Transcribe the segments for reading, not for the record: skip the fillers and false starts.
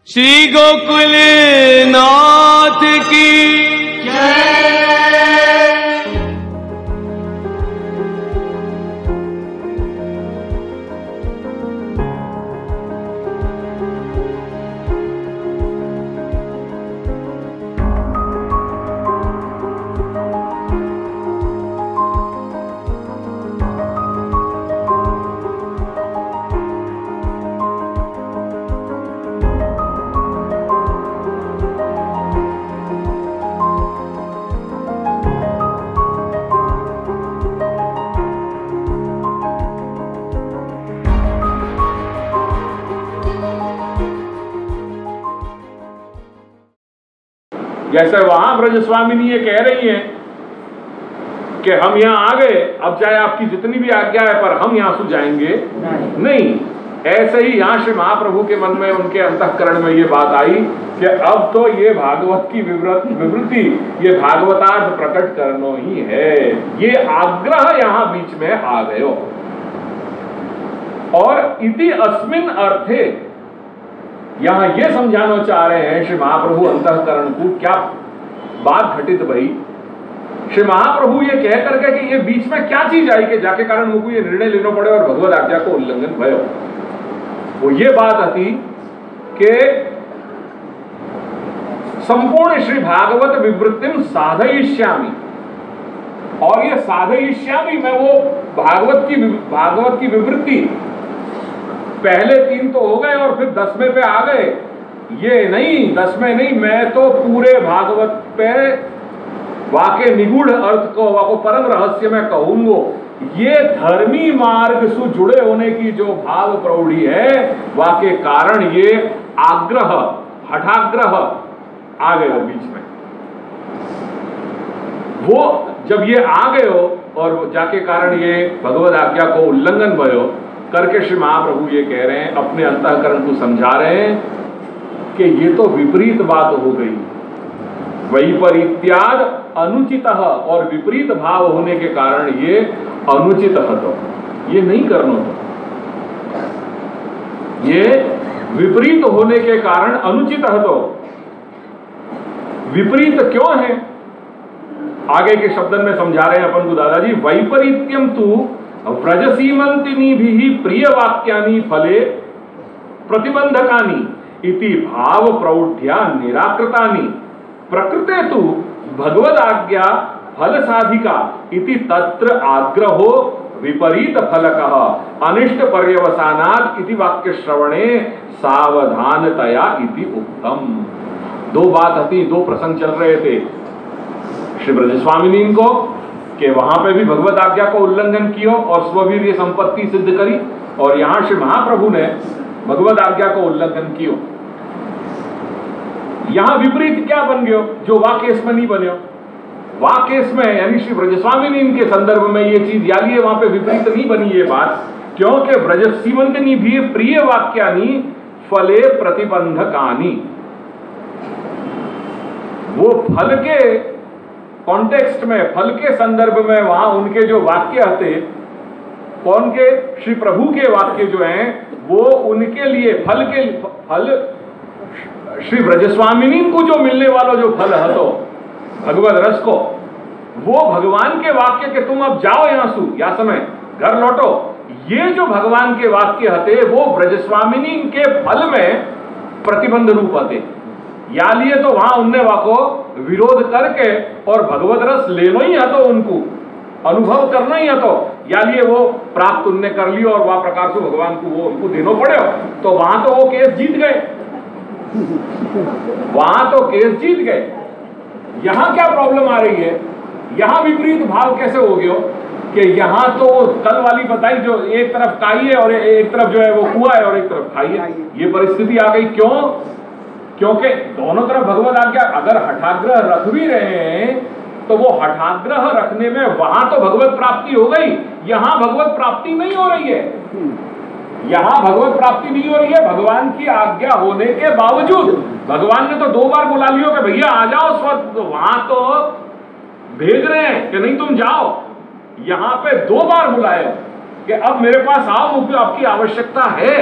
श्री गोकुल नाथ की जय। जैसे वहां ब्रजस्वामिनी ये कह रही हैं कि हम यहाँ आ गए, अब चाहे आपकी जितनी भी आज्ञा है पर हम यहाँ से जाएंगे नहीं। ऐसे ही यहाँ श्री महाप्रभु के मन में, उनके अंतःकरण में ये बात आई कि अब तो ये भागवत की विवृत्ति, ये भागवतार्थ प्रकट करनो ही है। ये आग्रह यहाँ बीच में आ गयो। और इति अस्मिन अर्थे यहां ये समझाना चाह रहे हैं श्री महाप्रभु अंतःकरण को, क्या बात घटित भई। श्री महाप्रभु ये कह करके कि ये बीच में क्या चीज आई कि जाके कारण मुझको ये निर्णय लेना पड़े और भगवद आज्ञा को उल्लंघन भयो। वो ये बात थी कि संपूर्ण श्री भागवत विवृत्तिम साधयिष्यामि, और ये साधयिष्यामि मैं वो भागवत की विवृत्ति, पहले 3 तो हो गए और फिर 10वें पे आ गए। ये नहीं, 10वें नहीं, मैं तो पूरे भागवत पे वाके निगूढ़ अर्थ को, वाको परम रहस्य में कहूंगो। ये धर्मी मार्ग से जुड़े होने की जो भाव प्रौढ़ी है, वाके कारण ये आग्रह, हठाग्रह आ गए बीच में। वो जब ये आ गए और जाके कारण ये भगवद आज्ञा को उल्लंघन भयो करके श्री महाप्रभु ये कह रहे हैं, अपने अंतःकरण को समझा रहे हैं कि ये तो विपरीत बात हो गई। वैपरीत्याद अनुचित, और विपरीत भाव होने के कारण ये अनुचित हतो, ये नहीं करना तो, ये विपरीत होने के कारण अनुचित हतो। विपरीत क्यों है, आगे के शब्दन में समझा रहे हैं अपन को दादाजी। वैपरीत्यम तु व्रजसीमंतिनी भी प्रिय वाक्यानि फले प्रतिबंधकानि इति भाव प्रौढ़्या निराकृतानि प्रकृते तु भगवद आज्ञा फल साधिका इति तत्र आग्रहो विपरीत फलकः अनिष्ट पर्यवसानात् इति वाक्य श्रवणे सावधानतया इति उक्तम। 2 बात थी, 2 प्रसंग चल रहे थे श्री ब्रजस्वामिनी को कि वहां पे भी भगवत आज्ञा को उल्लंघन किया और स्ववीर्य संपत्ति सिद्ध करी, और यहां श्री महाप्रभु ने भगवत आज्ञा को उल्लंघन किया। यहां विपरीत क्या बन गयो जो वाकेश में नहीं बन्यो। वाकेश में यानी श्री ब्रजस्वामिनी के संदर्भ में ये चीज याली है, वहां पे विपरीत नहीं बनी ये बात, क्योंकि ब्रजसीमंतिनी भी प्रिय वाक्यानि फले प्रतिबंधकानि, वो फल के कॉन्टेक्स्ट में, फल के संदर्भ में वहां उनके जो वाक्य थे, कौन के, श्री प्रभु के वाक्य जो हैं, वो उनके लिए फल श्री ब्रजस्वामिनी को जो मिलने वाला जो फल है तो भगवद रस को, वो भगवान के वाक्य के तुम अब जाओ यहां सु, या समय घर लौटो, ये जो भगवान के वाक्य हते वो ब्रजस्वामिनी के फल में प्रतिबंध रूप हते। या लिए तो वहां उनने वाको विरोध करके और भगवत रस लेना ही है तो उनको अनुभव करना ही है तो, या लिए वो प्राप्त उनने कर लियो और वह प्रकार से भगवान को वो उनको देना पड़े, तो वहां तो वो केस जीत गए, वहां तो केस जीत गए। यहां क्या प्रॉब्लम आ रही है, यहां विपरीत भाव कैसे हो गया कि यहां तो कल वाली बताई जो एक तरफ काई है और एक तरफ जो है वो कुआ है और एक तरफ खाई है, ये परिस्थिति आ गई। क्यों? क्योंकि दोनों तरफ भगवत आज्ञा अगर हठाग्रह रख भी रहे हैं तो वो हठाग्रह रखने में वहां तो भगवत प्राप्ति हो गई, यहां भगवत प्राप्ति नहीं हो रही है। यहां भगवत प्राप्ति नहीं हो रही है भगवान की आज्ञा होने के बावजूद। भगवान ने तो 2 बार बुला लियो कि भैया आ जाओ स्वर्ग, वहां तो भेज रहे हैं कि नहीं तुम जाओ, यहां पे 2 बार बुलाए कि अब मेरे पास आओ, मुझे आपकी आवश्यकता है।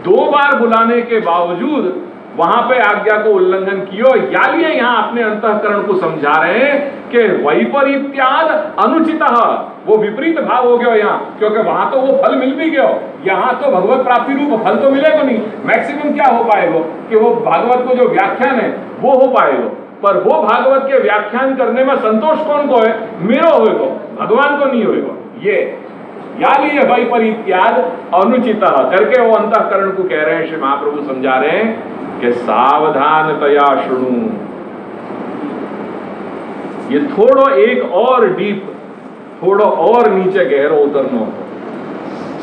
2 बार बुलाने के बावजूद वहां पे आज्ञा को उल्लंघन कियो, या लिए यहां अपने अंतःकरण को समझा रहे हैं कि वैपरीत्याद अनुचित, वो विपरीत भाव हो गया यहाँ, क्योंकि वहां तो वो फल मिल भी गया, यहाँ तो भगवत प्राप्ति रूप फल तो मिलेगा नहीं। मैक्सिमम क्या हो पाएगा कि वो भागवत को जो व्याख्यान है वो हो पाएगा, पर वो भागवत के व्याख्यान करने में संतोष कौन को है? मेरो होएगा, भगवान को नहीं होएगा। ये या लिए वैपरीत्याद अनुचित करके वो अंतःकरण को कह रहे हैं, श्री महाप्रभु समझा रहे हैं कि सावधानतया शुणु। ये थोड़ा एक और डीप, थोड़ा और नीचे गहरा उतरना हो,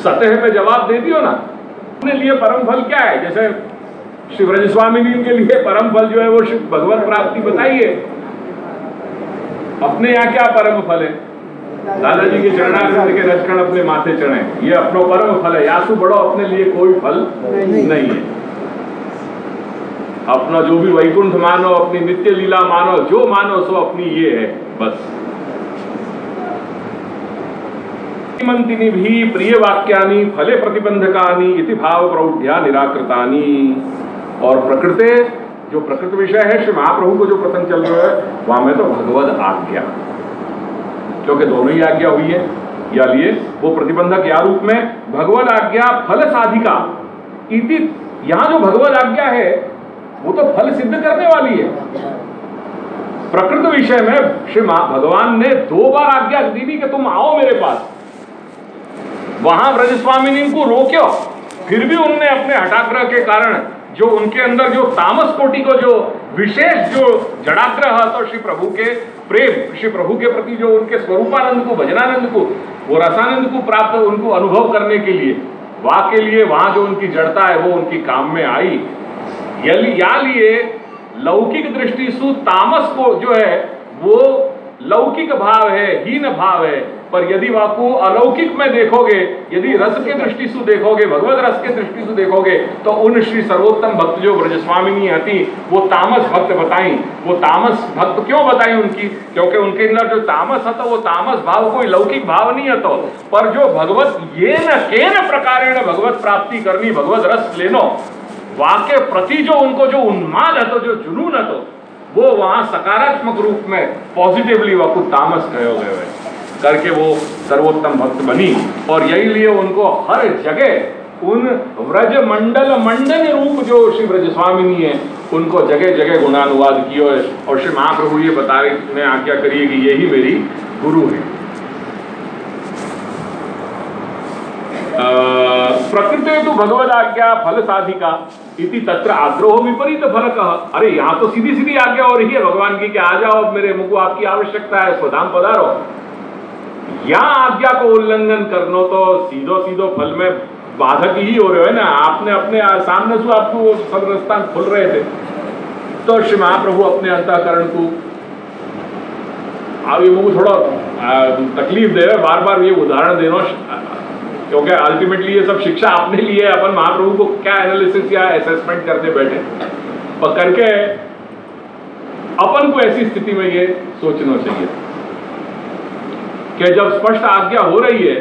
सतह पे जवाब दे दियो ना। अपने लिए परम फल क्या है? जैसे श्री ब्रज स्वामी जी के लिए परम फल जो है वो भगवत प्राप्ति बताइए। अपने यहाँ क्या परम फल है? दादाजी के चरणारविंद के रजकण अपने माथे चढ़े, ये अपनो परम फल है। यासु बड़ो अपने लिए कोई फल नहीं है। अपना जो भी वैकुंठ मानो, अपनी नित्य लीला मानो, जो मानो सो अपनी ये है बस। मंतिनी भी प्रिय वाक्यानि फले प्रतिबंधकानि इति भाव प्रौढ़्या निराकृतानि। और प्रकृति, जो प्रकृति विषय है श्री महाप्रभु को जो प्रसंग चल रहा है वहां में तो भगवद आज्ञा, क्योंकि दोनों ही आज्ञा हुई है। या लिए वो प्रतिबंधक या रूप में भगवद आज्ञा फल साधिका इति, यहां जो भगवद आज्ञा है वो तो फल सिद्ध करने वाली है। प्रकृति विषय में श्री भगवान ने 2 बार आज्ञा दी थी कि तुम आओ मेरे पास। वहां ब्रज स्वामिनी को रोक्यो, फिर भी उनने अपने हठाग्रह के कारण, जो उनके अंदर जो तामस कोटि को जो विशेष जो जड़ाग्रह तो श्री प्रभु के प्रेम, श्री प्रभु के प्रति जो उनके स्वरूपानंद को, भजनानंद को, वो रसानंद को प्राप्त उनको अनुभव करने के लिए, वहां के लिए वहां जो उनकी जड़ता है वो उनकी काम में आई। या लिए लौकिक दृष्टि से तामस को जो है वो लौकिक भाव है, हीन भाव है, पर यदि वाकु अलौकिक में देखोगे, यदि रस के दृष्टि से देखोगे, भगवत रस के दृष्टि से देखोगे, तो उन श्री सर्वोत्तम भक्त जो ब्रजस्वामिनी हती वो तामस भक्त बताई। वो तामस भक्त क्यों बताई उनकी? क्योंकि उनके अंदर जो तामस था वो तामस भाव कोई लौकिक भाव नहीं हतो, पर जो भगवत ये न केन प्रकारेण भगवत प्राप्ति करनी, भगवत रस लेनो, वाके प्रति जो उनको जो उन्माद हतो, जो जुनून हतो, वो वहां सकारात्मक रूप में पॉजिटिवली वाकु तामस कहे गए करके वो सर्वोत्तम भक्त बनी। और यही लिए उनको हर जगह उन व्रज मंडल मंडन रूप जो श्री ब्रज स्वामिनी है उनको जगह जगह गुणानुवाद किया है। और श्री महाप्रभु ये बता रहे, ने आज्ञा करिए कि यही मेरी गुरु है। प्रकृति तो भगवद आज्ञा फल साधिका इति तत्र आग्रहो विपरीत फलक। अरे यहाँ तो सीधी सीधी आज्ञा हो रही है भगवान की कि आ जाओ अब मेरे मुझको आपकी आवश्यकता है, स्वधाम पधारो। यहाँ आज्ञा को उल्लंघन करनो तो सीधो सीधो फल में बाधक ही हो रहे हो ना। आपने अपने सामने से आपको सब रास्ता खुल रहे थे, तो श्री महाप्रभु अपने अंतःकरण को अब ये मुझे थोड़ा तकलीफ दे रहे, बार बार ये उदाहरण देना, क्योंकि अल्टीमेटली ये सब शिक्षा आपने ली है। अपन महाप्रभु को क्या एनालिसिस या असेसमेंट करने बैठे, पर करके अपन को ऐसी स्थिति में ये सोचना चाहिए कि जब स्पष्ट आज्ञा हो रही है,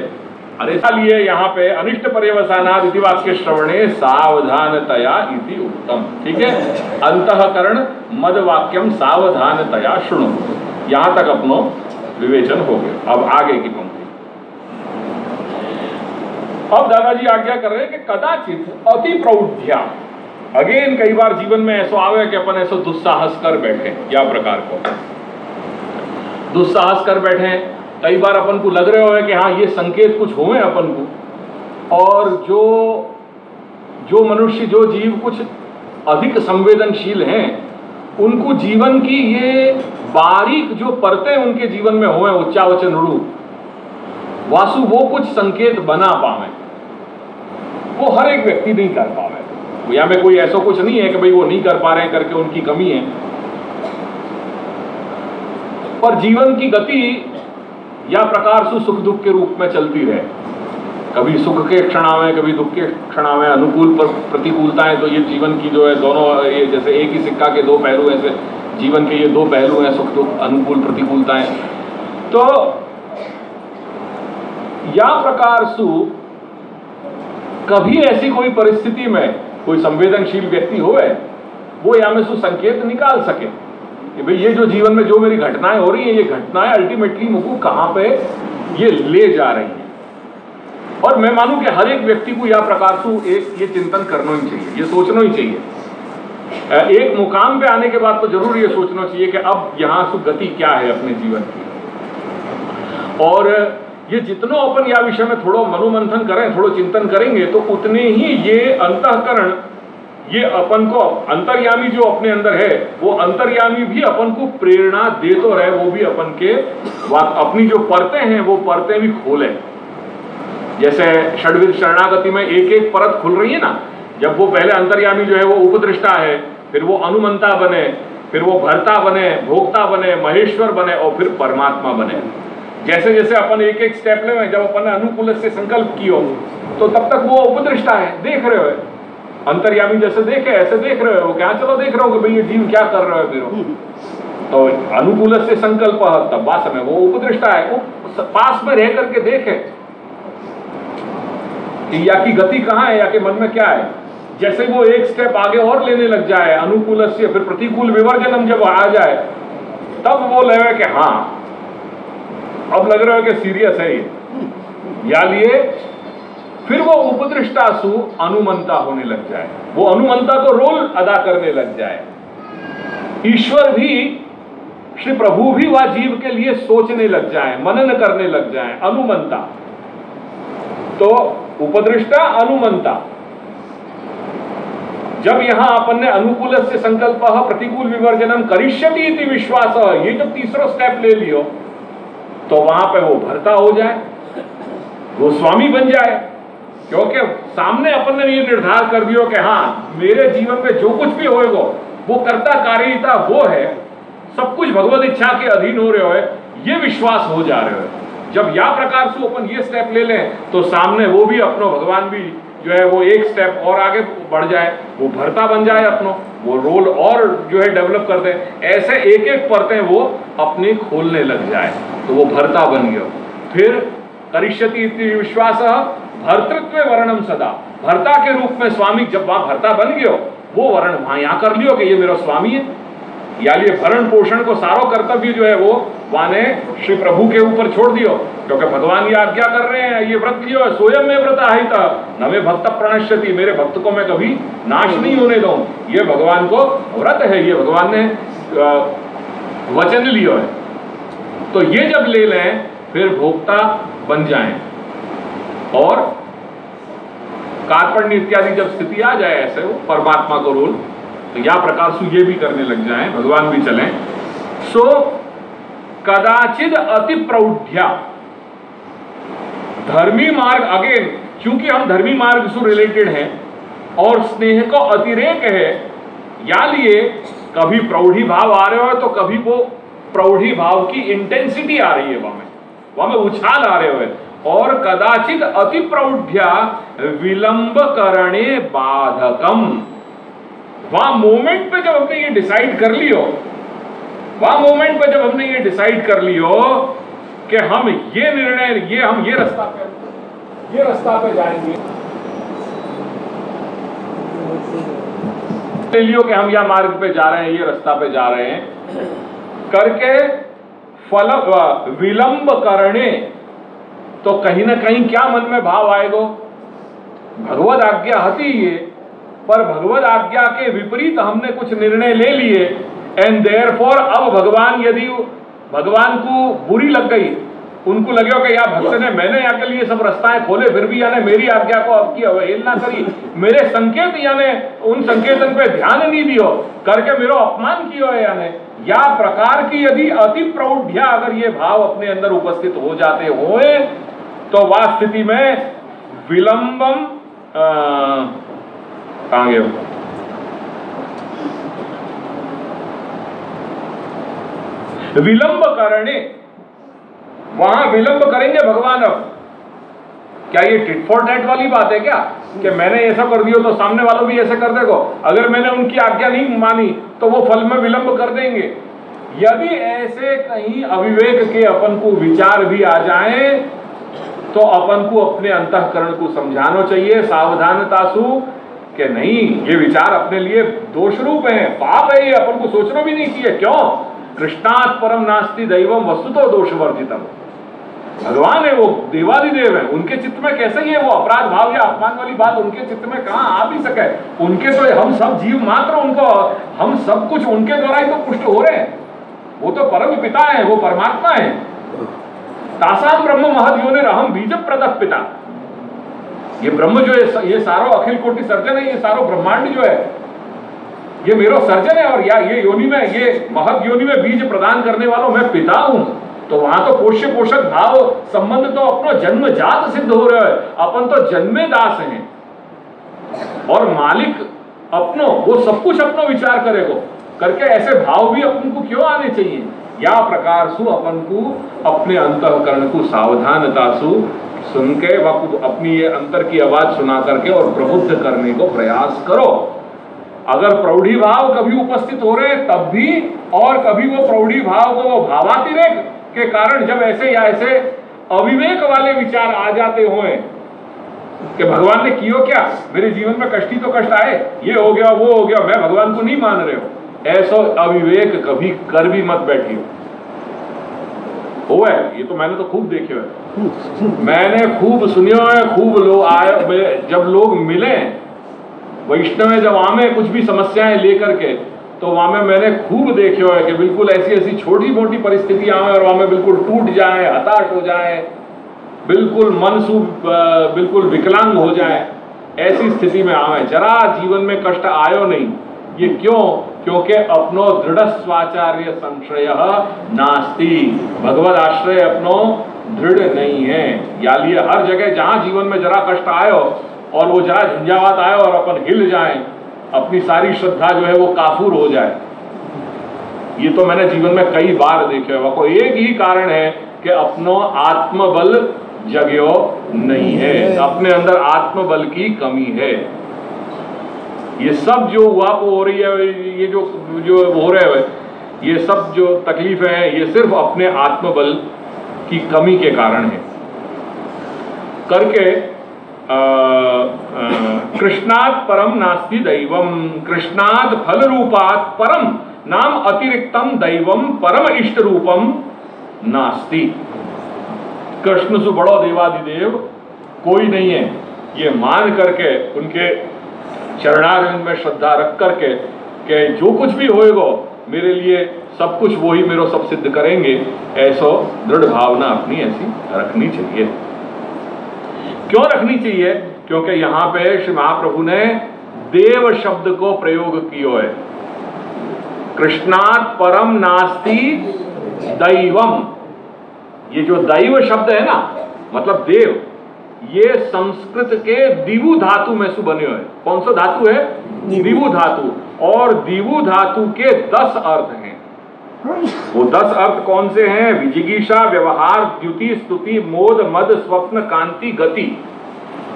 अरे लिए यहाँ पे अनिष्ट पर्यवसानाद इति वाक्य श्रवणे सावधानतया इति उत्तम। ठीक है, अंतःकरण मद वाक्यम सावधानतया शुणु, यहां तक अपनो विवेचन हो गया। अब आगे की पंक्ति, अब दादाजी आज्ञा कर रहे हैं कि कदाचित अति प्रौढ़्या, अगेन कई बार जीवन में ऐसा आवे कि अपन ऐसा दुस्साहस कर बैठे, या प्रकार को दुस्साहस कर बैठे। कई बार अपन को लग रहे हो कि हाँ ये संकेत कुछ हुए अपन को, और जो मनुष्य, जो जीव कुछ अधिक संवेदनशील हैं, उनको जीवन की ये बारीक जो परतें उनके जीवन में हुए, उच्चावचन रूप वासु, वो कुछ संकेत बना पावे, वो हर एक व्यक्ति नहीं कर पावे। या में कोई ऐसा कुछ नहीं है कि भाई वो नहीं कर पा रहे हैं करके उनकी कमी है, पर जीवन की गति या प्रकार से सुख दुख के रूप में चलती रहे। कभी सुख के क्षण आवे, कभी दुख के क्षण आवे, अनुकूल पर प्रतिकूलताएं। तो ये जीवन की जो है दोनों, ये जैसे एक ही सिक्का के 2 पहलू, ऐसे जीवन के ये 2 पहलू हैं, सुख दुख, अनुकूल प्रतिकूलताएं। तो या प्रकार से कभी ऐसी कोई परिस्थिति में कोई संवेदनशील व्यक्ति होवे वो या में सु संकेत निकाल सके कि भाई ये जो जीवन में जो मेरी घटनाएं हो रही हैं, ये घटनाएं अल्टीमेटली मुझको कहाँ पे ये ले जा रही हैं। और मैं मानूं कि हर एक व्यक्ति को या प्रकार से ये चिंतन करना ही चाहिए, ये सोचना ही चाहिए। एक मुकाम पे आने के बाद तो जरूर ये सोचना चाहिए कि अब यहाँ से गति क्या है अपने जीवन की। और ये जितना अपन या विषय में थोड़ा मनोमंथन करें, थोड़ा चिंतन करेंगे, तो उतने ही ये अंतःकरण, ये अपन को अंतर्यामी जो अपने अंदर है, वो अंतर्यामी भी अपन को प्रेरणा दे तो रहे, वो भी अपन के अपनी जो परतें हैं वो परतें भी खोले। जैसे षड्विध शरणागति में एक एक परत खुल रही है ना, जब वो पहले अंतर्यामी जो है वो उपदृष्टा है, फिर वो अनुमंता बने, फिर वो भर्ता बने, भोक्ता बने, महेश्वर बने और फिर परमात्मा बने। जैसे जैसे अपन एक एक स्टेप ले, जब अपन ने अनुकूल से संकल्प किया तो तब तक वो उपदृष्टा है, देख रहे हो, अंतर्यामी जैसे देखे ऐसे देख रहे हो, क्या चलो देख रहे हो कि भाई ये जीव क्या कर रहे हो फिर। तो अनुकूल से संकल्प तब वास्तव में वो उपदृष्टा है, वो पास में रह करके देखे या की गति कहाँ है, या के मन में क्या है। जैसे वो एक स्टेप आगे और लेने लग जाए अनुकूल से, फिर प्रतिकूल विवर्जनम जब आ जाए तब वो लगे कि हाँ अब लग रहा है कि सीरियस है ये, या लिए फिर वो उपदृष्टासु अनुमंता होने लग जाए, वो अनुमंता को रोल अदा करने लग जाए। ईश्वर भी, श्री प्रभु भी वह जीव के लिए सोचने लग जाए, मनन करने लग जाए, अनुमंता। तो उपदृष्टा अनुमंता, जब यहां अपन ने अनुकूल से संकल्प प्रतिकूल विवर्जनम करिष्यति इति विश्वास, ये जब तीसरा स्टेप ले लियो तो वहां पे वो भर्ता हो जाए, वो स्वामी बन जाए। क्योंकि सामने अपन ने ये निर्धार कर दियो कि हाँ मेरे जीवन में जो कुछ भी होएगा वो कर्ता कारिता वो है, सब कुछ भगवत इच्छा के अधीन हो रहे हो, ये विश्वास हो जा रहे हो। जब या प्रकार से अपन ये स्टेप ले लें तो सामने वो भी अपनो भगवान भी जो है वो एक स्टेप और आगे बढ़ जाए, वो भर्ता बन जाए अपनो, वो रोल और जो है डेवलप कर दे। ऐसे एक एक परतें वो अपने खोलने लग जाए तो वो भर्ता बन गया। फिर करिष्यति इति विश्वास भर्तृत्व वर्णम सदा, भर्ता के रूप में स्वामी जब वहां भर्ता बन गयो, वो वर्ण वहां यहां कर लियो कि ये मेरा स्वामी है, या लिए भरण पोषण को सारो कर्तव्य जो है वो वाने श्री प्रभु के ऊपर छोड़ दियो। क्योंकि भगवान ये आज्ञा कर रहे हैं, ये व्रत लियो, स्वयं में व्रत आहित न मे भक्त प्रणश्यति, मेरे भक्त को मैं कभी नाश नहीं होने दूं, ये भगवान को व्रत है, ये भगवान ने वचन लियो है। तो ये जब ले लें फिर भोक्ता बन जाएं और कार्पण्य इत्यादि जब स्थिति आ जाए ऐसे वो परमात्मा को रोल, तो या प्रकार से ये भी करने लग जाएं, भगवान भी चलें। सो कदाचित अति प्रौढ़्या, धर्मी मार्ग, अगेन क्योंकि हम धर्मी मार्ग से रिलेटेड हैं और स्नेह को अतिरेक है, या लिए कभी प्रौढ़ी भाव आ रहे हो तो कभी वो प्रौढ़ी भाव की इंटेंसिटी आ रही है, वहां में उछाल आ रहे हो। और कदाचित अति प्रौढ़्या विलंब करणे बाधकम, वहां मोमेंट पे जब हमने ये डिसाइड कर लियो, वहां मोमेंट पे जब हमने ये डिसाइड कर लियो कि हम ये निर्णय, ये हम ये रास्ता पे जाएंगे, ले लियो कि हम या मार्ग पे जा रहे हैं, ये रास्ता पे जा रहे हैं करके फल विलंब करने, तो कहीं ना कहीं क्या मन में भाव आएगा, भगवद आज्ञा हती ये, पर भगवद आज्ञा के विपरीत हमने कुछ निर्णय ले लिए, एंड देयरफॉर अब भगवान, यदि भगवान को बुरी लग गई, उनको लगे कि या भक्त ने, मैंने यहाँ के लिए सब रास्ताएं खोले फिर भी यानी मेरी आज्ञा को अब की अवहेलना करी, मेरे संकेत यानी उन संकेतन पे ध्यान नहीं दियो करके मेरा अपमान किया है, यानी या प्रकार की यदि अति प्रौढ़्या अगर ये भाव अपने अंदर उपस्थित हो जाते होए तो वह स्थिति में विलंबम आगे विलंब करने, वहां विलंब करेंगे भगवान। अब क्या ये टिट फॉर टैट वाली बात है क्या कि मैंने ऐसा कर दिया तो सामने वालों भी ऐसा कर देगा, अगर मैंने उनकी आज्ञा नहीं मानी तो वो फल में विलंब कर देंगे। यदि ऐसे कहीं अविवेक के अपन को विचार भी आ जाए तो अपन को अपने अंतःकरण को समझाना चाहिए सावधानता सु कि नहीं, ये विचार अपने लिए दोष रूप है, पाप है, ये अपन को सोचना भी नहीं चाहिए। क्यों? कृष्णात् परम नास्ति दैवम वस्तुतो दोष वर्जितम। भगवान है, वो देवादिदेव है, उनके चित्त में कैसे ये वो अपराध भाव या अपमान वाली बात उनके चित्त में कहां आ भी सके? उनके तो हम सब जीव मात्र, उनको हम सब कुछ उनके द्वारा ही तो पुष्ट हो रहे हैं। वो तो परम पिता है, वो परमात्मा है। तासाम ब्रह्म महद योनिरहम बीज प्रदः पिता। ये ब्रह्म जो है, ये सारो अखिल कोटि सर्जन है, ये सारो ब्रह्मांड जो है ये मेरो सर्जन है, और या ये योनि में, ये महद योनि में बीज प्रदान करने वालों मैं पिता हूं। तो वहां तो पोष्य पोषक भाव संबंध तो अपनो जन्म जात सिद्ध हो रहा है। अपन तो जन्मे दास हैं, और मालिक अपनो, वो सब कुछ अपनो विचार करेगो करके ऐसे भाव भी अपन को क्यों आने चाहिए? या प्रकार सु अपन को अपने अंतःकरण को सावधानता सु सुन के अपनी ये अंतर की आवाज सुना करके और प्रबुद्ध करने को प्रयास करो। अगर प्रौढ़ी भाव कभी उपस्थित हो रहे तब भी, और कभी वो प्रौढ़ी भाव को वो भावातिरेक के कारण जब ऐसे या ऐसे अविवेक वाले विचार आ जाते हों कि भगवान ने कियो क्या, मेरे जीवन में कष्ट ही तो कष्ट आए, ये हो गया वो हो गया, मैं भगवान को नहीं मान रहे हो, ऐसा अविवेक कभी कर भी मत बैठियो। हो है, ये तो मैंने तो खूब देखे है, मैंने खूब सुनियो है, खूब लोग आए, जब लोग मिले वैष्णव जब आमे कुछ भी समस्याएं लेकर के, तो वहां में मैंने खूब देखियो है कि बिल्कुल ऐसी ऐसी छोटी मोटी परिस्थितियां आवे और वहां में बिल्कुल टूट जाए, हताश हो जाए, बिल्कुल मन सु बिल्कुल विकलांग हो जाए, ऐसी स्थिति में आवे, जरा जीवन में कष्ट आयो नहीं। ये क्यों? क्योंकि अपनो दृढ़ स्वाचार्य संशय नास्ति, भगवत आश्रय अपनो दृढ़ नहीं है। या लिए हर जगह जहां जीवन में जरा कष्ट आयो और वो जरा झंझावात आयो और अपन हिल जाए, अपनी सारी श्रद्धा जो है वो काफूर हो जाए। ये तो मैंने जीवन में कई बार देखे हुआ। कोई एक ही कारण है कि अपनो आत्मबल जग्यो नहीं है, अपने अंदर आत्मबल की कमी है। ये सब जो हुआ हो रही है, ये जो हो रहे हैं, ये सब जो तकलीफें हैं, ये सिर्फ अपने आत्मबल की कमी के कारण है। करके कृष्णात् परम नास्ति दैवम, कृष्णात् फल रूपात् परम नाम अतिरिक्तम दैवम परम इष्ट रूपम नास्ति। कृष्ण से बड़ो देवादिदेव कोई नहीं है, ये मान करके उनके चरणारविंद में श्रद्धा रख करके कि जो कुछ भी होएगा मेरे लिए सब कुछ वो ही मेरे सब सिद्ध करेंगे, ऐसो दृढ़ भावना अपनी ऐसी रखनी चाहिए। क्यों रखनी चाहिए? क्योंकि यहां पे श्री महाप्रभु ने देव शब्द को प्रयोग किया है। कृष्णात् परम नास्ति दैवम, ये जो दैव शब्द है ना, मतलब देव, ये संस्कृत के दिवु धातु में से बने हुए। कौन सा धातु है? दिवु धातु। और दिवु धातु के 10 अर्थ हैं। वो 10 अर्थ कौन से हैं? विजिगीषा, व्यवहार, द्युति, स्तुति, मोद, मद, स्वप्न, कांति, गति।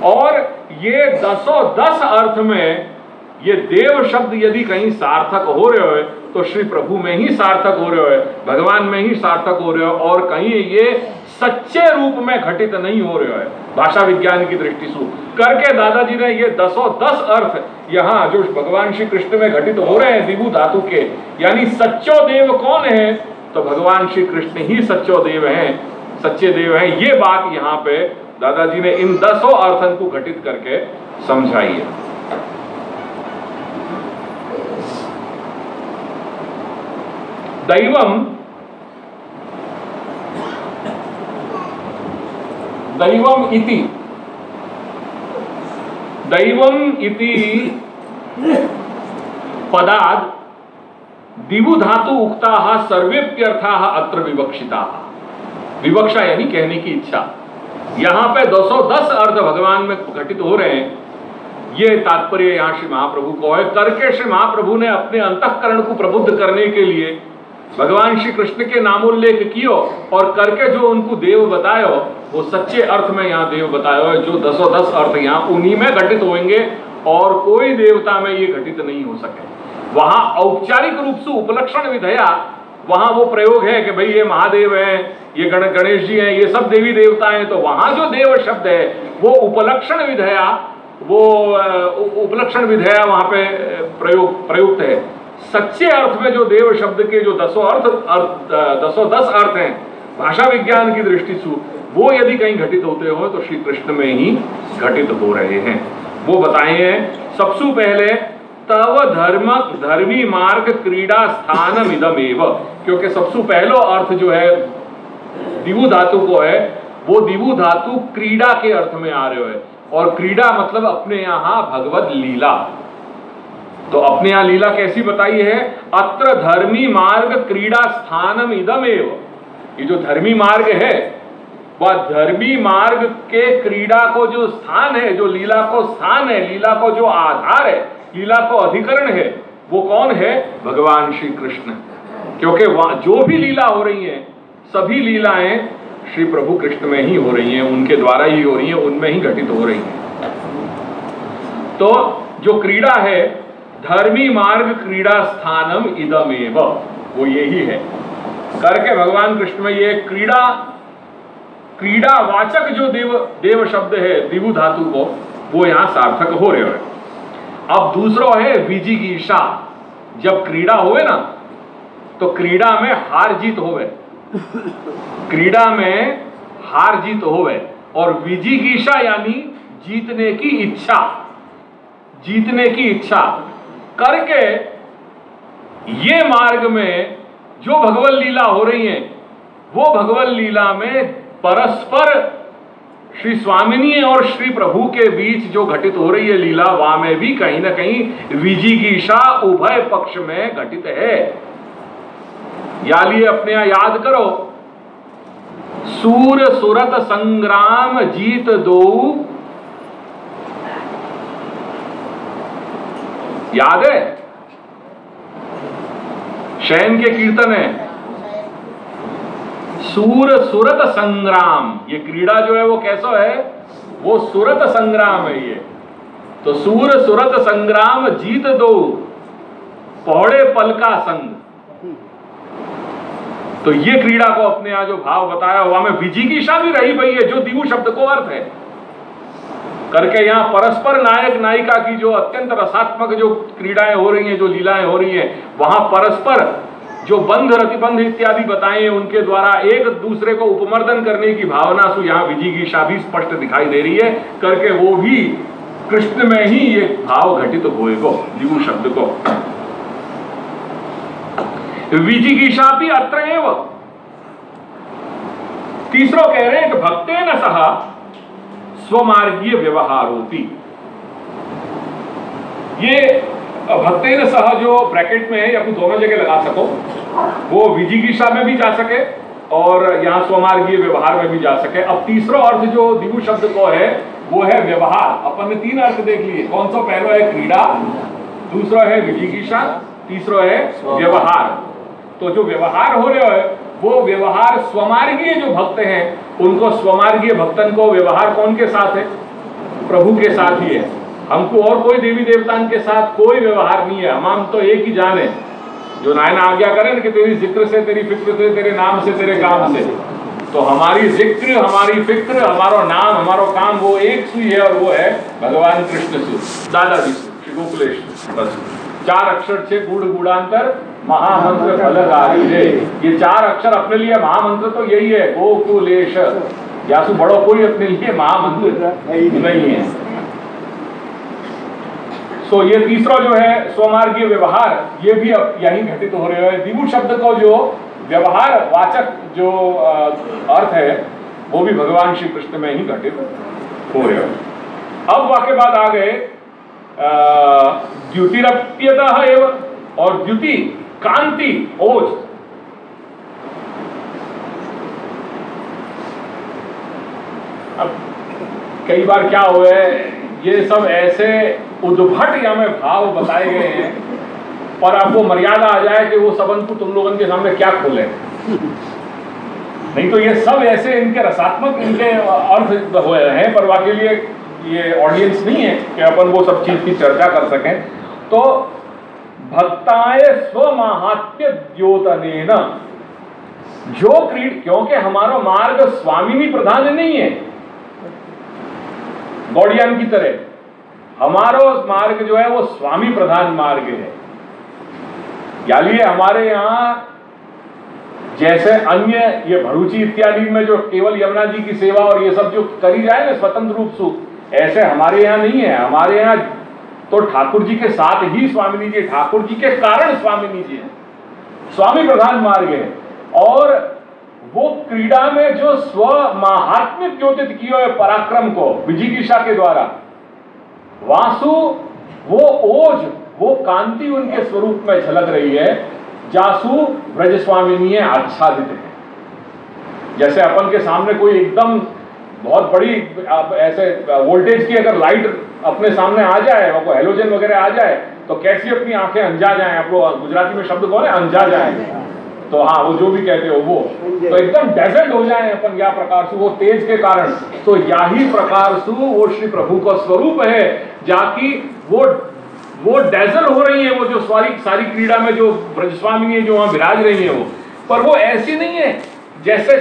और ये 10 अर्थ में ये देव शब्द यदि कहीं सार्थक हो रहे हो तो श्री प्रभु में ही सार्थक हो रहे हो, भगवान में ही सार्थक हो रहे हो, और कहीं ये सच्चे रूप में घटित नहीं हो रहे हो भाषा विज्ञान की दृष्टि से। करके दादाजी ने ये 10 अर्थ यहाँ जो भगवान श्री कृष्ण में घटित हो रहे हैं दिवु धातु के, यानी सच्चो देव कौन है? तो भगवान श्री कृष्ण ही सच्चो देव हैं, सच्चे देव हैं। ये बात यहाँ पे दादाजी ने इन 10 अर्थन को घटित करके समझाई है। दैवम, दैवम इति, दैवम इति पदाद दिवु धातु उक्ताः सर्वेप्यर्थाः अत्र विवक्षिताः। विवक्षा यानी कहने की इच्छा। यहां पे 210 अर्थ भगवान में घटित हो रहे हैं, ये तात्पर्य यहां श्री महाप्रभु को है। करके श्री महाप्रभु ने अपने अंतःकरण को प्रबुद्ध करने के लिए भगवान श्री कृष्ण के नामोल्लेख कियो, और करके जो उनको देव बतायो वो सच्चे अर्थ में यहाँ देव बतायो है। जो 10 अर्थ यहाँ उन्हीं में घटित होंगे और कोई देवता में ये घटित नहीं हो सके। वहां औपचारिक रूप से उपलक्षण विधया वहां वो प्रयोग है कि भाई ये महादेव है, ये गणेश जी हैं, ये सब देवी देवता हैं, तो वहां जो देव शब्द है वो उपलक्षण विधया वो उपलक्षण विधेय वहां पे प्रयुक्त है। सच्चे अर्थ में जो देव शब्द के जो 10 अर्थ हैं भाषा विज्ञान की दृष्टि से, वो यदि कहीं घटित होते हो तो श्री कृष्ण में ही घटित हो रहे हैं। वो बताए हैं सबसे पहले तव धर्मी मार्ग क्रीड़ा स्थानम इदमेव, क्योंकि सबसे पहला अर्थ जो है दिवु धातु को है, वो दिवु धातु क्रीड़ा के अर्थ में आ रहे है, और क्रीड़ा मतलब अपने यहाँ भगवत लीला। तो अपने यहाँ लीला कैसी बताई है? अत्र धर्मी मार्ग क्रीड़ा स्थानम इदमेव, ये जो धर्मी मार्ग है वह धर्मी मार्ग के क्रीड़ा को जो स्थान है, जो लीला को स्थान है, लीला को जो आधार है, लीला को अधिकरण है, वो कौन है? भगवान श्री कृष्ण। क्योंकि जो भी लीला हो रही है, सभी लीलाएं श्री प्रभु कृष्ण में ही हो रही हैं, उनके द्वारा ही हो रही हैं, उनमें ही घटित हो रही हैं। तो जो क्रीड़ा है, धर्मी मार्ग क्रीड़ा स्थानम इदमेव, वो यही है करके भगवान कृष्ण में ये क्रीड़ा वाचक जो देव शब्द है दिवु धातु को, वो यहां सार्थक हो रहे हैं। अब दूसरा है विजिगीषा। जब क्रीड़ा होवे ना, तो क्रीड़ा में हार जीत होवे, क्रीड़ा में हार जीत होवे, और विजिगीषा यानी जीतने की इच्छा, जीतने की इच्छा करके ये मार्ग में जो भगवत लीला हो रही है, वो भगवत लीला में परस्पर श्री स्वामिनी और श्री प्रभु के बीच जो घटित हो रही है लीला, वहां में भी कहीं ना कहीं विजिगीषा उभय पक्ष में घटित है। या लिए अपने यहां याद करो, सूर सुरत संग्राम जीत दो, याद है? शयन के कीर्तन है सूर सुरत संग्राम। ये क्रीड़ा जो है वो कैसा है? वो सुरत संग्राम है। ये तो सूर सुरत संग्राम जीत दो, पौड़े पल का संग। तो ये क्रीड़ा को अपने यहां जो भाव बताया हुआ में विजिगीषा भी रही भई है, जो दिवु शब्द को अर्थ है करके यहां परस्पर नायक नायिका की जो अत्यंत रसात्मक जो क्रीड़ाएं हो रही हैं, जो लीलाएं हो रही हैं, वहां परस्पर जो बंध रतिबंध इत्यादि बताए हैं, उनके द्वारा एक दूसरे को उपमर्दन करने की भावना से यहां विजिगीषा भी स्पष्ट दिखाई दे रही है करके, वो भी कृष्ण में ही ये भाव घटित होएगो दिवु शब्द को। विजिगीषा भी अत्र एव। तीसरा कह रहे हैं कि भक्तेन सह स्वमार्गीय व्यवहार होती। ये भक्तेन सह जो ब्रैकेट में है, या कुछ दोनों जगह लगा सको, वो विजिगीषा में भी जा सके और यहां स्वमार्गीय व्यवहार में भी जा सके। अब तीसरा अर्थ जो दिवु शब्द को है वो है व्यवहार। अपन ने 3 अर्थ देख लिए। कौन सा? पहला है क्रीड़ा, दूसरा है विजिगीषा, तीसरा है व्यवहार। तो जो व्यवहार हो रहे है वो व्यवहार स्वमार्गीय जो भक्त हैं, उनको स्वमार्गीय भक्तन को व्यवहार कौन के साथ है? प्रभु के साथ ही है। हमको और कोई देवी देवताओं के साथ कोई व्यवहार नहीं है। हम तो एक ही जान है, जो नायना आज्ञा करें कि तेरी जिक्र से, तेरी फिक्र से, तेरे नाम से, तेरे काम से। तो हमारी जिक्र, हमारी फिक्र, हमारा नाम, हमारा काम वो एक सुई है, और वो है भगवान कृष्ण से, दादाजी से, श्री गोकुलेश। बस 4 अक्षर से गुड़ गुड़ांतर महामंत्र फलदायी है। ये 4 अक्षर अपने लिए महामंत्र तो यही है, गोकुलेश। यासु बड़ो कोई अपने लिए महामंत्र नहीं है। सो ये तीसरा जो है स्वमार्गीय व्यवहार, ये भी अब यही घटित हो रहे हैं। दिवु शब्द को जो व्यवहार वाचक जो अर्थ है, वो भी भगवान श्री कृष्ण में ही घटित हो रहे हैं। अब वाक्य बाद आ गए द्युतिरप्यतः एव, और द्युति कांति, ओज। अब कई बार क्या हुआ है, ये सब ऐसे उद्भट या में भाव बताए गए हैं, और आपको मर्यादा आ जाए कि वो सबन को तुम लोगों के सामने क्या खोले। नहीं तो ये सब ऐसे इनके रसात्मक इनके अर्थ हुए हैं, पर वाकई लिए ये ऑडियंस नहीं है कि अपन वो सब चीज की चर्चा कर सकें। तो भक्ताय स्वमाहात्म्य द्योतनेन, जो क्योंकि हमारा मार्ग स्वामिनी प्रधान नहीं है, गौड़ियान की तरह हमारो मार्ग जो है वो स्वामी प्रधान मार्ग है। यानी हमारे यहाँ जैसे अन्य ये भरूची इत्यादि में जो केवल यमुना जी की सेवा और ये सब जो करी जाए ना स्वतंत्र रूप से, ऐसे हमारे यहाँ नहीं है। हमारे यहाँ तो ठाकुर जी के साथ ही स्वामिनी जी, ठाकुर जी के कारण स्वामिनी जी है, स्वामी प्रधान मार्ग है। और वो क्रीड़ा में जो स्व महात्म्य द्योतित किए हुए पराक्रम को विजिगीषा के द्वारा वासु, वो ओज, वो कांति उनके स्वरूप में झलक रही है, जासु ब्रज स्वामिनी आच्छादित है। जैसे अपन के सामने कोई एकदम बहुत बड़ी ऐसे वोल्टेज की अगर लाइट अपने सामने आ जाए, वो हेलोजन वगैरह आ जाए, तो कैसी अपनी आंखें अंजा जाए, आप लोग गुजराती में शब्द कौन है, अंजा जाए, तो हाँ वो जो भी कहते हो वो, तो एकदम डेजर्ट हो जाए अपन या प्रकार से वो तेज के कारण। तो यही प्रकार से वो श्री प्रभु का स्वरूप है, जाकि वो डेजल हो रही है, वो जो सारी क्रीड़ा में जो ब्रजस्वामी है जो वहां विराज रही है वो, पर वो ऐसी नहीं है जैसे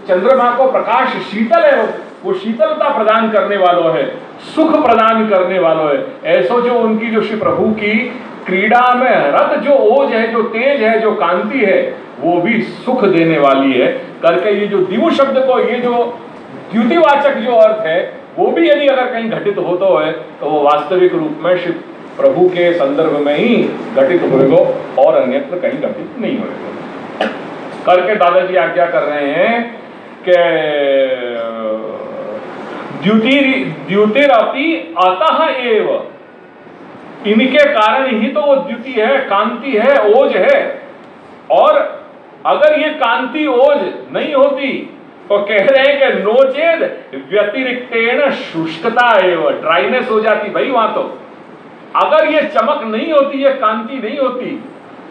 चंद्रमा को प्रकाश शीतल है, वो शीतलता प्रदान करने वालों है, सुख प्रदान करने वालों है। ऐसो जो उनकी जो श्री प्रभु की क्रीड़ा में रत जो ओज है, जो तेज है, जो कांति है, वो भी सुख देने वाली है करके ये जो दिवु शब्द को, ये जो द्युतिवाचक जो अर्थ है, वो भी यदि अगर कहीं घटित होता है तो वो वास्तविक रूप में श्री प्रभु के संदर्भ में ही घटित होएगा और अन्यत्र कहीं घटित नहीं होएगा करके दादाजी आज्ञा कर रहे हैं कि द्युतिरपि अतः एव, इनके कारण ही तो वो द्युति है, कांति है, ओज है। और अगर ये कांति ओज नहीं होती तो कह रहे हैं कि नोचेद व्यतिरिक्तेन शुष्कता एवं, ड्राइनेस हो जाती भाई वहां। तो अगर ये चमक नहीं होती, ये कांति नहीं होती,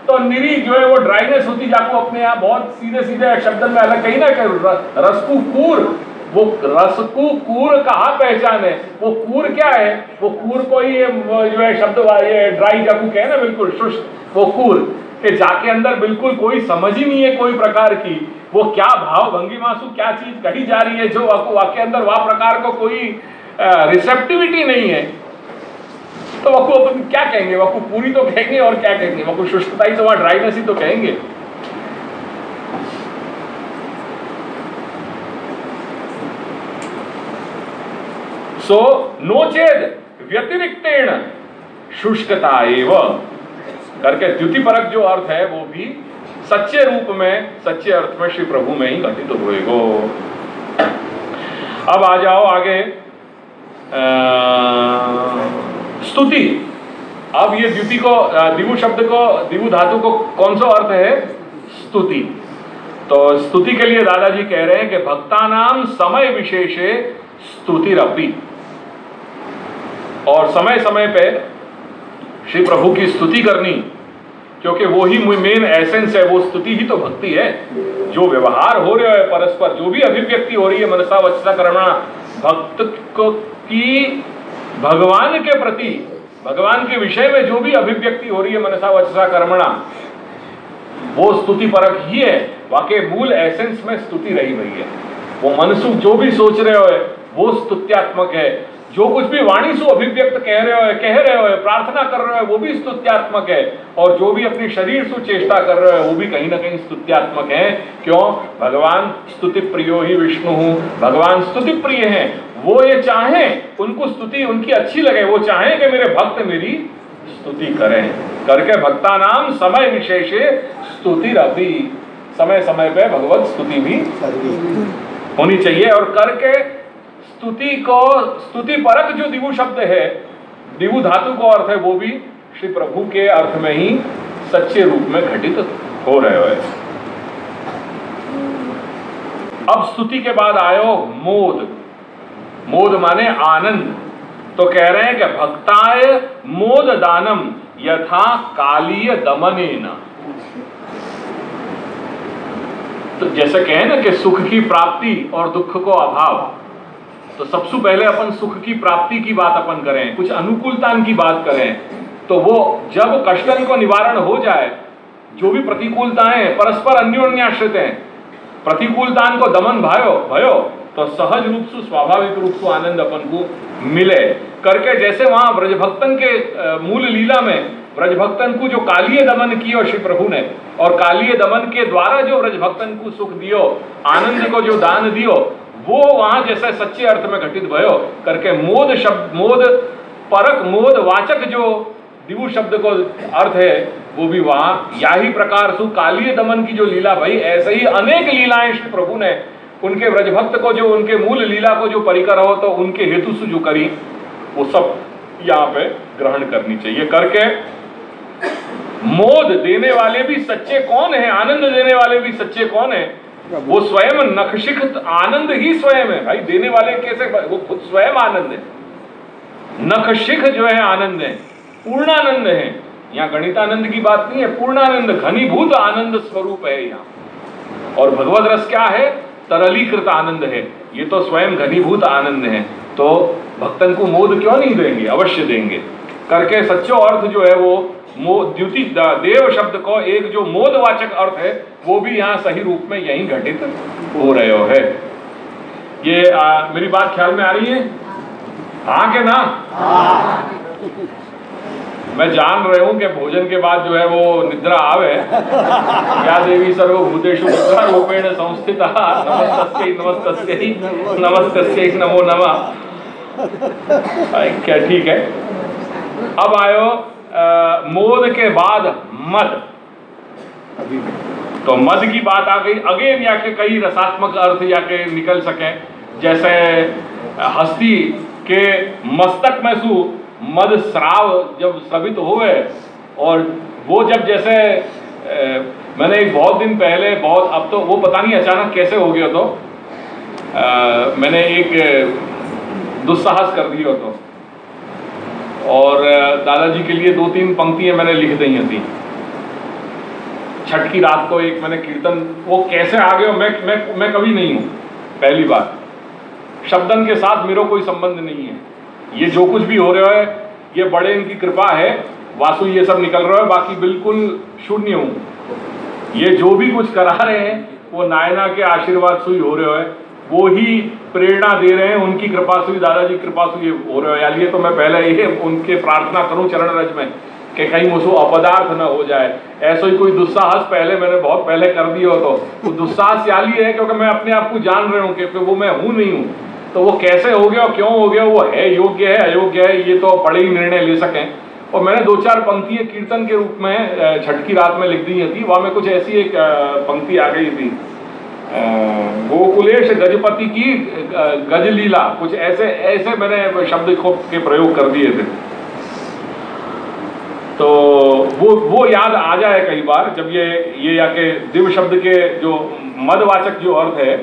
तो निरी जो है वो ड्राइनेस होती, जाको अपने आप बहुत सीधे सीधे शब्द में अलग कही ना कि रसकू कूर, वो रसकू कूर कहाँ पहचान है, वो कूर क्या है, वो कूर को ही जो है शब्द ये ड्राई जाकू कहे ना, बिल्कुल शुष्क, वो कूर के जाके अंदर बिल्कुल कोई समझ ही नहीं है कोई प्रकार की, वो क्या भाव भंगिमासु क्या चीज कही जा रही है, जो वाक्य अंदर वह प्रकार को कोई रिसेप्टिविटी नहीं है, तो वह अपन क्या कहेंगे, वह पूरी तो कहेंगे और क्या कहेंगे, वह शुष्कता ही तो वहां ड्राइनेस ही तो कहेंगे। सो नोचेद व्यतिरिक्तेन शुष्कता एवं करके द्युतिपरक जो अर्थ है वो भी सच्चे रूप में, सच्चे अर्थ में श्री प्रभु में ही घटित होएगो। अब आ जाओ आगे स्तुति। अब ये द्युति को, दिवु शब्द को, दिवु धातु को कौन सा अर्थ है, स्तुति। तो स्तुति के लिए दादाजी कह रहे हैं कि भक्तानाम समय विशेषे स्तुतिरपि, और समय समय पे श्री प्रभु की स्तुति करनी, क्योंकि वो ही मेन एसेंस है, वो स्तुति ही तो भक्ति है। जो व्यवहार हो रहा है परस्पर, जो भी अभिव्यक्ति हो रही है मनसा वचसा कर्मणा, भक्त को की भगवान के प्रति, भगवान के विषय में जो भी अभिव्यक्ति हो रही है मनसा वचसा कर्मणा, वो स्तुति परक ही है। वाकई मूल एसेंस में स्तुति रही हुई है। वो मनसुख जो भी सोच रहे हो वो स्तुत्यात्मक है, जो कुछ भी वाणी सु अभिव्यक्त कह रहे हो, प्रार्थना कर रहे हो, वो भी स्तुत्यात्मक है, और जो भी अपनी शरीर सु चेष्टा कर रहे हो वो भी कहीं ना कहीं स्तुत्यात्मक है। क्यों? भगवान स्तुति प्रियो ही विष्णु, भगवान स्तुति प्रिय हैं। वो ये चाहें उनको स्तुति उनकी अच्छी लगे, वो चाहें कि मेरे भक्त मेरी स्तुति करें करके भक्ता नाम समय विशेषे स्तुतिरपि, समय समय पे भगवत स्तुति भी होनी चाहिए। और करके स्तुति को, स्तुति परक जो दिवु शब्द है, दिवु धातु को अर्थ है, वो भी श्री प्रभु के अर्थ में ही सच्चे रूप में घटित हो रहे हो। अब स्तुति के बाद आयो मोद। मोद माने आनंद। तो कह रहे हैं कि भक्ताय मोद दानम यथा कालीय दमनेन। तो जैसे कहें ना कि सुख की प्राप्ति और दुख को अभाव, तो सबसे पहले अपन सुख की प्राप्ति की बात अपन करें, कुछ अनुकूलता की बात करें, तो वो जब कष्टन को निवारण हो जाए, जो भी प्रतिकूलताएं परस्पर अन्योन्याश्रित हैं, प्रतिकूलतान को दमन भयो, तो तो सहज रूप से स्वाभाविक रूप से आनंद अपन को मिले करके, जैसे वहां ब्रजभक्तन के मूल लीला में ब्रजभक्तन को जो कालिय दमन कियो श्री प्रभु ने, और कालिय दमन के द्वारा जो ब्रजभक्तन को सुख दियो, आनंद को जो दान दियो, वो वहां जैसे सच्चे अर्थ में घटित भयो करके मोद शब्द, मोद परक मोद वाचक जो दिवु शब्द को अर्थ है वो भी वहां या ही प्रकार से कालिय दमन की जो लीला भाई, ऐसे ही अनेक लीलाएं श्री प्रभु ने उनके ब्रजभक्त को जो उनके मूल लीला को जो परिकर हो तो उनके हेतु से जो करी वो सब यहाँ पे ग्रहण करनी चाहिए करके, मोद देने वाले भी सच्चे कौन है, आनंद देने वाले भी सच्चे कौन है, वो स्वयं नखशिख आनंद ही स्वयं है भाई। देने वाले कैसे, वो खुद स्वयं आनंद है, नखशिख जो है आनंद है, पूर्णानंद है। यहाँ गणितानंद की बात नहीं है, पूर्णानंद घनीभूत आनंद स्वरूप है यहाँ। और भगवत रस क्या है, तरलीकृत आनंद है, ये तो स्वयं घनीभूत आनंद है। तो भक्तन को मोद क्यों नहीं देंगे, अवश्य देंगे करके सच्चो अर्थ जो है वो द्युति देव शब्द को एक जो मोदवाचक अर्थ है वो भी यहाँ सही रूप में यही घटित हो रहे हो है। ये मेरी बात ख्याल में आ रही है? हाँ के ना? मैं जान रहा हूं कि भोजन के बाद जो है वो निद्रा आवे। या देवी सर्वभूतेषु निद्रा रूपेण संस्थिता नमस्तस्यै नमस्तस्यै नमस्तस्यै नमो नमः। क्या ठीक है। अब आयो मोद के बाद मद। तो मद की बात आ गई। अगेन या के कई रसात्मक अर्थ या के निकल सके, जैसे हस्ती के मस्तक में सु मद श्राव जब स्रवित हुए, और वो जब जैसे मैंने एक बहुत दिन पहले बहुत, अब तो वो पता नहीं अचानक कैसे हो गया, तो मैंने एक दुस्साहस कर दिया तो, और दादाजी के लिए 2-3 पंक्तियां मैंने लिख दी थी। छठ की रात को एक मैंने कीर्तन, वो कैसे आ गया मैं कभी नहीं हूँ, पहली बार। शब्दन के साथ मेरा कोई संबंध नहीं है, ये जो कुछ भी हो रहा है ये बड़े इनकी कृपा है, वासु ये सब निकल रहा है, बाकी बिल्कुल शून्य हूँ। ये जो भी कुछ करा रहे हैं वो नायना के आशीर्वाद से ही हो रहे है, वो ही प्रेरणा दे रहे हैं, उनकी कृपा से, दादाजी की कृपा से ये हो रहे हो। ये तो मैं पहले ये उनके प्रार्थना करूं चरण रज में कि कहीं मुझे अपदार्थ न हो जाए। ऐसा ही कोई दुस्साहस पहले मैंने बहुत पहले कर दिया हो, तो दुस्साहस याली है क्योंकि मैं अपने आप को जान रहा हूँ कि वो मैं हूँ नहीं हूँ। तो वो कैसे हो गया, क्यों हो गया, वो है योग्य है अयोग्य है, ये तो बड़े ही निर्णय ले सकें। और मैंने 2-4 पंक्तियां कीर्तन के रूप में छठ की रात में लिख दी थी। वहां में कुछ ऐसी एक पंक्ति आ गई थी, गोकुलेश गजपति की गजलीला, कुछ ऐसे मैंने शब्द के प्रयोग कर दिए थे। तो वो याद आ जाए कई बार जब ये या के दिव्य शब्द के जो मदवाचक जो अर्थ है,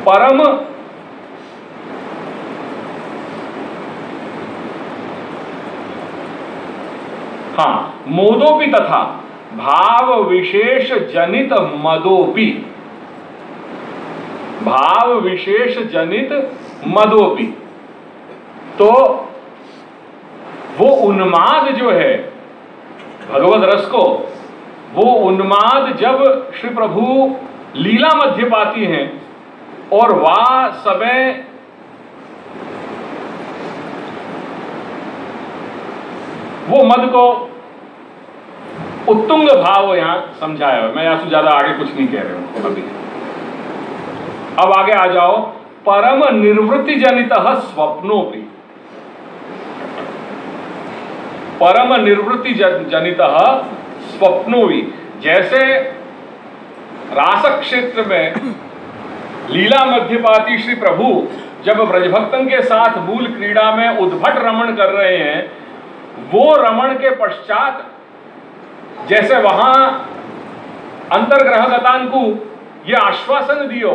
परम हाँ मोदोपि तथा भाव विशेष जनित मदोपि, भाव विशेष जनित मदोपि। तो वो उन्माद जो है भगवत रस को, वो उन्माद जब श्री प्रभु लीला मध्य पाती हैं और वह समय वो मद को उत्तुंग भाव यहां समझाया है। मैं यहां से ज्यादा आगे कुछ नहीं कह रहा हूं अभी। अब आगे आ जाओ, परम निर्वृत्ति जनित स्वप्नोपि, परम निर्वृत्ति जनित स्वप्नोपि। जैसे रास क्षेत्र में लीला मध्यपाती श्री प्रभु जब ब्रजभक्तन के साथ मूल क्रीड़ा में उद्भट रमण कर रहे हैं, वो रमण के पश्चात जैसे वहां अंतर्ग्रहगतान को ये आश्वासन दियो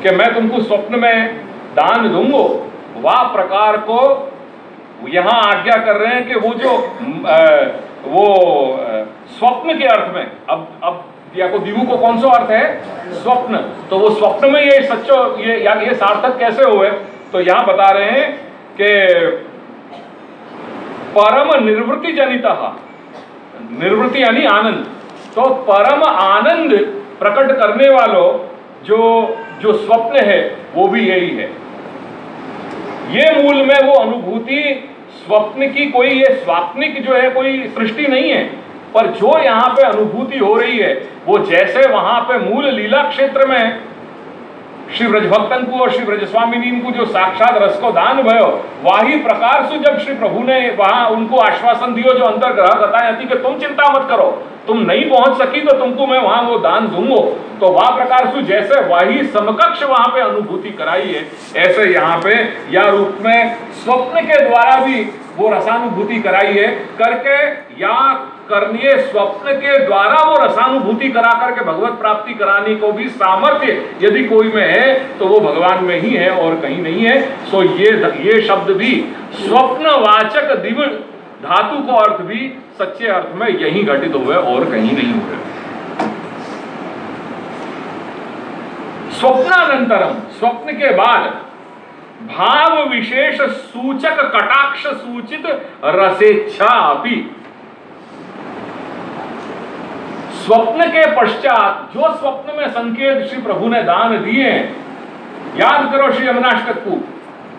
कि मैं तुमको स्वप्न में दान दूंगो, वह प्रकार को यहां आज्ञा कर रहे हैं कि वो जो स्वप्न के अर्थ में, अब या को दिवु को कौन सा अर्थ है, स्वप्न। तो वो स्वप्न में ये सच्चो ये सार्थक कैसे हुए, तो यहां बता रहे हैं कि परम निर्वृत्ति जनिता निर्वृत्ति यानी आनंद। तो परम आनंद प्रकट करने वालों जो स्वप्न है वो भी यही है। ये मूल में वो अनुभूति स्वप्न की कोई ये स्वाप्निक जो है कोई सृष्टि नहीं है, पर जो यहाँ पे अनुभूति हो रही है वो जैसे वहां पे मूल लीला क्षेत्र में श्री ब्रजभक्तन को और श्री ब्रजस्वामिनी को जो साक्षात रस को दान भयो, वही प्रकार से जब श्री प्रभु ने वहां उनको आश्वासन दियो जो अंतर्ग्रह बताया कि तुम चिंता मत करो, तुम नहीं पहुंच सकी तो तुमको मैं वहां वो दान दूंगो, तो वह प्रकार से जैसे वही समकक्ष वहां पे अनुभूति कराई है, ऐसे यहाँ पे या रूप में स्वप्न के द्वारा भी वो रसानुभूति कराई है करके, या करनीय स्वप्न के द्वारा वो रसानुभूति करा करके भगवत प्राप्ति कराने को भी सामर्थ्य यदि कोई में है तो वो भगवान में ही है और कहीं नहीं है। सो ये शब्द भी स्वप्नवाचक दिव्य धातु को अर्थ भी सच्चे अर्थ में यही घटित हुए और कहीं नहीं हुए। स्वप्नानंतरम, स्वप्न के बाद भाव विशेष सूचक कटाक्ष सूचित रसेच्छा अपि, स्वप्न के पश्चात जो स्वप्न में संकेत श्री प्रभु ने दान दिए, याद करो श्री यमुनाष्टक को,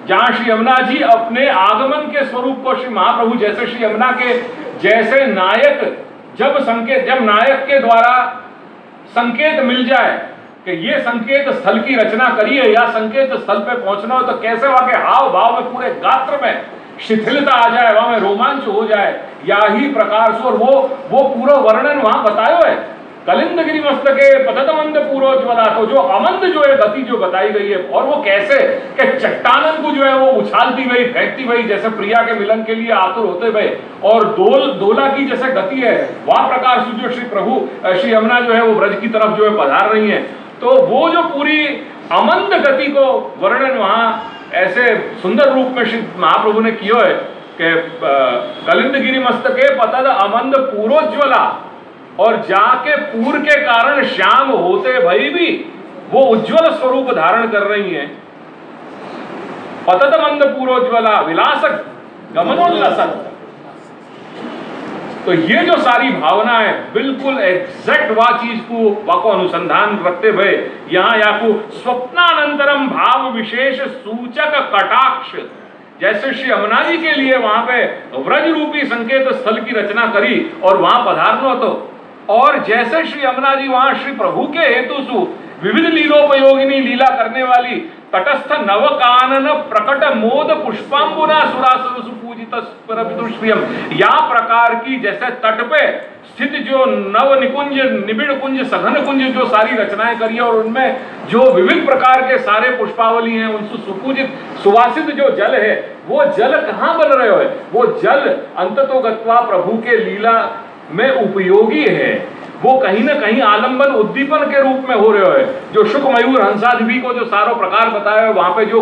जहां श्री यमुना जी अपने आगमन के स्वरूप को श्री महाप्रभु जैसे श्री यमुना के जैसे नायक, जब नायक के द्वारा संकेत मिल जाए कि ये संकेत स्थल की रचना करिए या संकेत स्थल पे पहुंचना हो, तो कैसे वहां के हाव भाव में पूरे गात्र में शिथिलता आ जाए, वहां में रोमांच हो जाए, या ही प्रकार से, और वो पूरा वर्णन वहां बतायो है। कलिंदगिरी मस्तके पततमंद पूर्वज्वला, तो जो अमंद जो है गति जो बताई गई है, और वो कैसे कि चट्टानन को जो है वो उछालती गई फेंकती गई जैसे प्रिया के मिलन के लिए आतुर होते गए, और दोला की जैसे गति है वह प्रकार से जो श्री प्रभु श्री यमुना जो है वो ब्रज की तरफ जो है पधार रही है, तो वो जो पूरी अमंद गति को वर्णन वहां ऐसे सुंदर रूप में श्री महाप्रभु ने किया है कि कलिंदगिरी मस्तके पतद अमंद पूर्वज्वला, और जाके पूर के कारण श्याम होते भई भी वो उज्ज्वल स्वरूप धारण कर रही हैं। पतद मंद पूर्वज्वला विलासक गमनोल्लासक, तो ये जो सारी भावना है बिल्कुल एग्जैक्ट वह चीज को अनुसंधान रखते हुए यहाँ याकू स्वप्नानंतरम भाव विशेष सूचक कटाक्ष, जैसे श्री यमुना जी के लिए वहां पे व्रज रूपी संकेत स्थल की रचना करी और वहां पधारनो तो, और जैसे श्री यमुना जी वहां श्री प्रभु के हेतु सु विविध लीलोपयोगिनी लीला करने वाली तटस्थ नवकानन प्रकट मोद पुष्पांबुना सुरासुर सुपूजित परविदुष्यम, या प्रकार की जैसे तट पे स्थित जो नव निकुंज निबिड़ कुंज सघन कुंज जो सारी रचनाएं करी है, और उनमें जो विविध प्रकार के सारे पुष्पावली हैं उनसे सुपूजित सुवासित जो जल है, वो जल कहाँ बन रहे हो है, वो जल अंततोगत्वा प्रभु के लीला में उपयोगी है, वो कहीं ना कहीं आलंबन उद्दीपन के रूप में हो रहे है। जो शुक मयूर हंसादि को जो सारो प्रकार बताया है वहां पे जो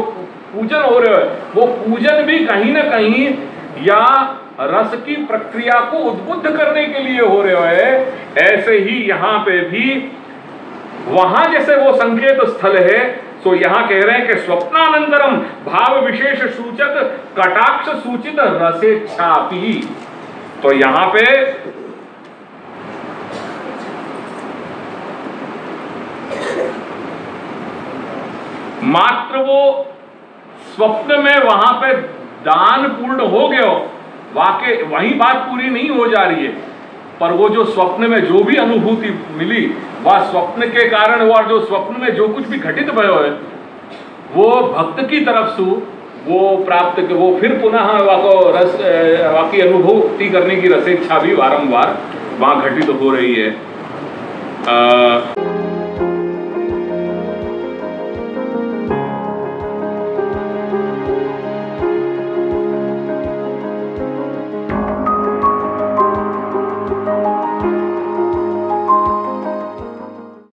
पूजन हो रहे है, वो पूजन भी कहीं ना कहीं या रस की प्रक्रिया को उद्बुद्ध करने के लिए हो रहे है। ऐसे ही यहाँ पे भी वहां जैसे वो संकेत स्थल है, तो यहाँ कह रहे हैं कि स्वप्नानंतरम भाव विशेष सूचक कटाक्ष सूचित रसेच्छापि, तो यहाँ पे मात्र वो स्वप्न में वहां पे दान पूर्ण हो गया, वाकई वही बात पूरी नहीं हो जा रही है, पर वो जो स्वप्न में जो भी अनुभूति मिली वह स्वप्न के कारण, वो जो स्वप्न में जो कुछ भी घटित भयो है वो भक्त की तरफ से वो प्राप्त, वो फिर पुनः वाकई अनुभूति करने की रसेच्छा भी बारंबार वहां घटित हो रही है।